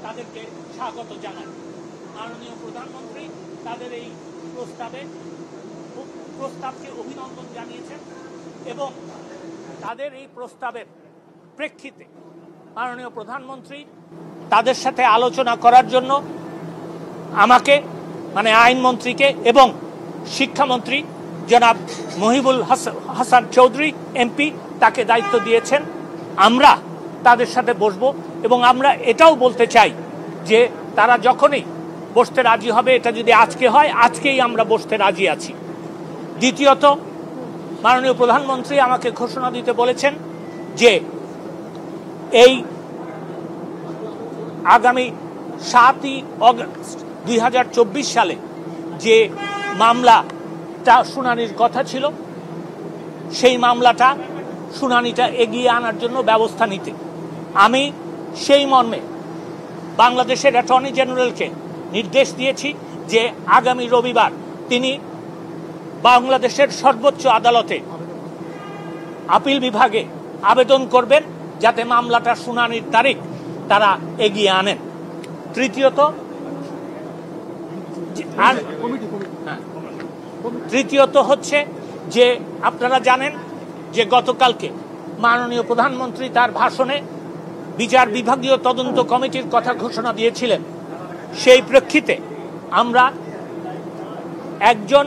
তাদেরকে স্বাগত জানাই। মাননীয় প্রধানমন্ত্রী তাদের এই প্রস্তাবকে অভিনন্দন জানিয়েছেন এবং তাদের এই প্রস্তাবের প্রেক্ষিতে মাননীয় প্রধানমন্ত্রী তাদের সাথে আলোচনা করার জন্য আমাকে মানে আইনমন্ত্রীকে এবং শিক্ষামন্ত্রী জনাব মহিবুল হাসান চৌধুরী এমপি তাকে দায়িত্ব দিয়েছেন। আমরা তাদের সাথে বসবো এবং আমরা এটাও বলতে চাই যে তারা যখনই বসতে রাজি হবে, এটা যদি আজকে হয় আজকেই আমরা বসতে রাজি আছি। দ্বিতীয়ত, মাননীয় প্রধানমন্ত্রী আমাকে ঘোষণা দিতে বলেছেন যে এই আগামী 7ই অগস্ট 2024 সালে যে মামলাটা শুনানির কথা ছিল সেই মামলাটা শুনানিটা এগিয়ে আনার জন্য ব্যবস্থা নিতে আমি সেই মর্মে বাংলাদেশের অ্যাটর্নি জেনারেলকে নির্দেশ দিয়েছি যে আগামী রবিবার তিনি বাংলাদেশের সর্বোচ্চ আদালতে আপিল বিভাগে আবেদন করবেন যাতে মামলাটা শুনানির তারিখ তারা এগিয়ে আনেন। তৃতীয়ত হচ্ছে যে আপনারা জানেন যে গতকালকে মাননীয় প্রধানমন্ত্রী তার ভাষণে বিচার বিভাগীয় তদন্ত কমিটির কথা ঘোষণা দিয়েছিলেন। সেই প্রেক্ষিতে আমরা একজন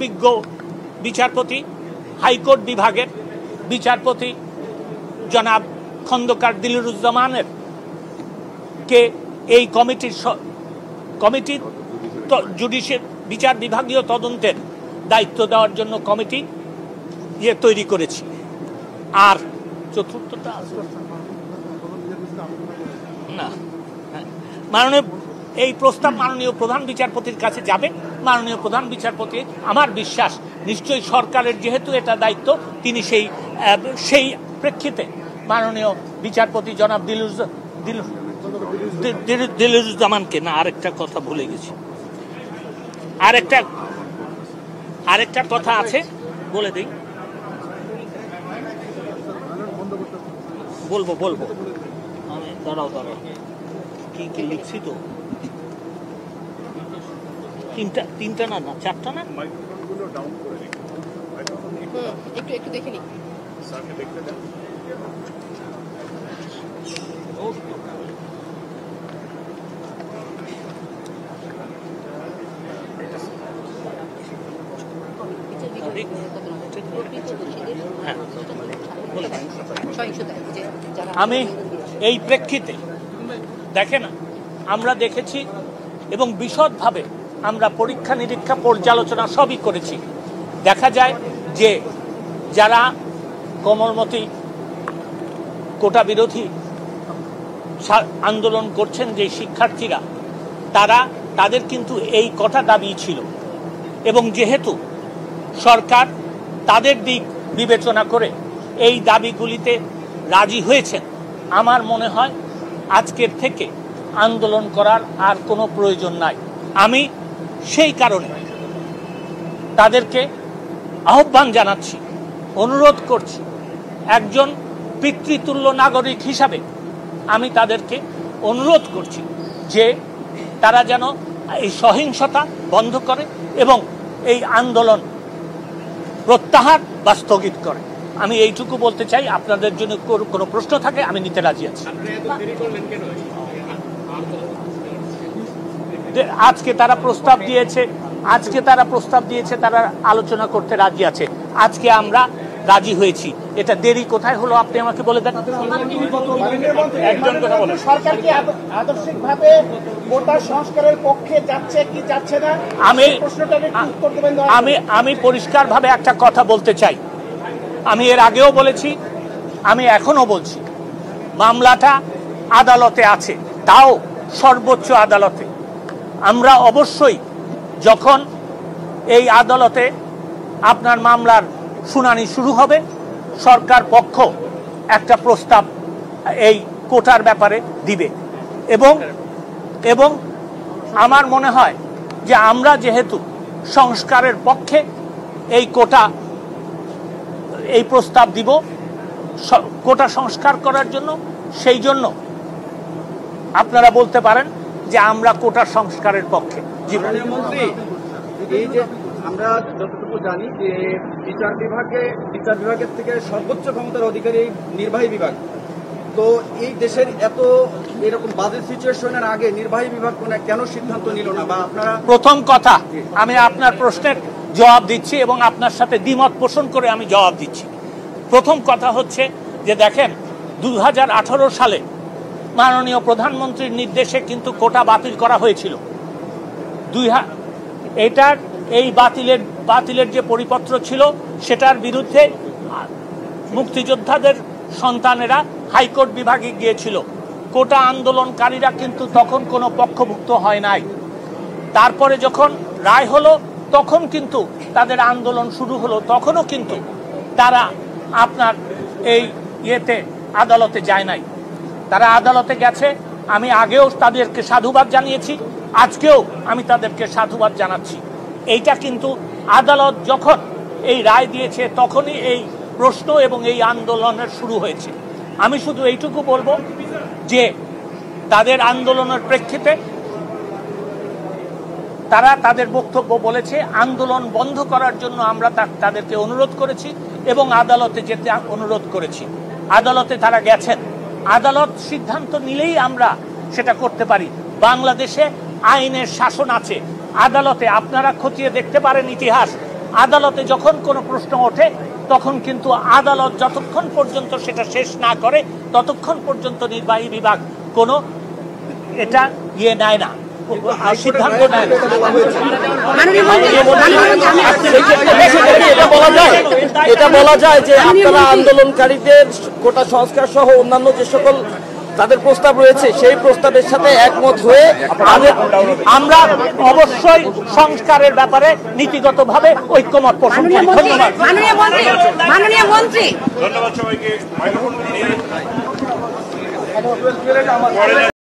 বিজ্ঞ বিচারপতি হাইকোর্ট বিভাগের বিচারপতি জনাব খন্দকার দিলরুজ্জামানের কে এই কমিটির জুডিশিয়াল বিচার বিভাগীয় তদন্তের দায়িত্ব দেওয়ার জন্য কমিটি তৈরি করেছি। আর চতুর্থটা না, মাননীয় এই প্রস্তাব মাননীয় প্রধান বিচারপতির কাছে যাবে। মাননীয় প্রধান বিচারপতি আমার বিশ্বাস নিশ্চয়ই সরকারের যেহেতু এটা দায়িত্ব তিনি সেই প্রেক্ষিতে মাননীয় বিচারপতি জনাব দিলরুজ্জামানকে না আরেকটা কথা ভুলে গেছি, আরেকটা কথা আছে বলে দিই, বলবো আমি দাঁড়াও কি লিখছি তো তিনটা না চারটা না একটু দেখে নি। আমি এই প্রেক্ষিতে দেখেন আমরা দেখেছি এবং বিশদভাবে আমরা পরীক্ষা নিরীক্ষা পর্যালোচনা সবই করেছি। দেখা যায় যে যারা কোমলমতি কোটা বিরোধী আন্দোলন করছেন যে শিক্ষার্থীরা তাদের কিন্তু এই কথা দাবি ছিল এবং যেহেতু সরকার তাদের দিক বিবেচনা করে এই দাবিগুলিতে রাজি হয়েছেন, আমার মনে হয় আজকের থেকে আন্দোলন করার আর কোনো প্রয়োজন নাই। আমি সেই কারণে তাদেরকে আহ্বান জানাচ্ছি, অনুরোধ করছি, একজন পিতৃতুল্য নাগরিক হিসাবে আমি তাদেরকে অনুরোধ করছি যে তারা যেন এই সহিংসতা বন্ধ করে এবং এই আন্দোলন প্রত্যাহার বা স্থগিত করে। আমি এইটুকু বলতে চাই। আপনাদের জন্য কোনো প্রশ্ন থাকে আমি নিতে রাজি আছি। আজকে তারা প্রস্তাব দিয়েছে তারা আলোচনা করতে রাজি আছে। আজকে আমরা রাজি হয়েছি। এটা দেরি কোথায় হলো আপনি আমাকে বলে দেন। সরকার কি আদর্শিকভাবে কোটা সংস্কারের পক্ষে যাচ্ছে কি যাচ্ছে না, আমি পরিষ্কারভাবে একটা কথা বলতে চাই। আমি এর আগেও বলেছি, আমি এখনো বলছি, মামলাটা আদালতে আছে, তাও সর্বোচ্চ আদালতে। আমরা অবশ্যই যখন এই আদালতে আপনার মামলার শুনানি শুরু হবে, সরকার পক্ষ একটা প্রস্তাব এই কোটার ব্যাপারে দিবে এবং আমার মনে হয় যে আমরা যেহেতু সংস্কারের পক্ষে এই প্রস্তাব দিব কোটা সংস্কার করার জন্য, সেই জন্য আপনারা বলতে পারেন যে আমরা কোটা সংস্কারের পক্ষে। মাননীয় মন্ত্রী, এই যে আমরা যতটুকু জানি যে বিচার বিভাগের থেকে সর্বোচ্চ ক্ষমতার অধিকারী নির্বাহী বিভাগ, তো এই দেশের এত এরকম বাজে সিচুয়েশনের আগে নির্বাহী বিভাগ কেন সিদ্ধান্ত নিল না? বা আপনারা প্রথম কথা, আমি আপনার প্রশ্নের জবাব দিচ্ছি এবং আপনার সাথে দ্বিমত পোষণ করে আমি জবাব দিচ্ছি। প্রথম কথা হচ্ছে যে দেখেন, 2018 সালে মাননীয় প্রধানমন্ত্রীর নির্দেশে কিন্তু কোটা বাতিল করা হয়েছিল। এই বাতিলের যে পরিপত্র ছিল সেটার বিরুদ্ধে মুক্তিযোদ্ধাদের সন্তানেরা হাইকোর্ট বিভাগে গিয়েছিল। কোটা আন্দোলনকারীরা কিন্তু তখন কোনো পক্ষভুক্ত হয় নাই। তারপরে যখন রায় হলো তখন কিন্তু তাদের আন্দোলন শুরু হলো, তখনও কিন্তু তারা আপনার এই আদালতে যায় নাই। তারা আদালতে গেছে, আমি আগেও তাদেরকে সাধুবাদ জানিয়েছি, আজকেও আমি তাদেরকে সাধুবাদ জানাচ্ছি। এইটা কিন্তু আদালত যখন এই রায় দিয়েছে তখনই এই প্রশ্ন এবং এই আন্দোলনের শুরু হয়েছে। আমি শুধু এইটুকু বলবো যে তাদের আন্দোলনের প্রেক্ষিতে তারা তাদের বক্তব্য বলেছে, আন্দোলন বন্ধ করার জন্য আমরা তাদেরকে অনুরোধ করেছি এবং আদালতে যেতে অনুরোধ করেছি। আদালতে তারা গেছেন, আদালত সিদ্ধান্ত নিলেই আমরা সেটা করতে পারি। বাংলাদেশে আইনের শাসন আছে। আদালতে আপনারা খতিয়ে দেখতে পারেন ইতিহাস, আদালতে যখন কোনো প্রশ্ন ওঠে তখন কিন্তু আদালত যতক্ষণ পর্যন্ত সেটা শেষ না করে ততক্ষণ পর্যন্ত নির্বাহী বিভাগ কোনো এটা নেয় না, সিদ্ধান্ত নেয় না। এটা বলা যায় যে আপনারা আন্দোলনকারীদের কোটা সংস্কার সহ অন্যান্য যে সকল তাদের প্রস্তাব রয়েছে সেই প্রস্তাবের সাথে একমত হয়ে আমরা অবশ্যই সংস্কারের ব্যাপারে নীতিগতভাবে ঐক্যমত পোষণ করি। ধন্যবাদ মাননীয় মন্ত্রী। ধন্যবাদ সবাইকে।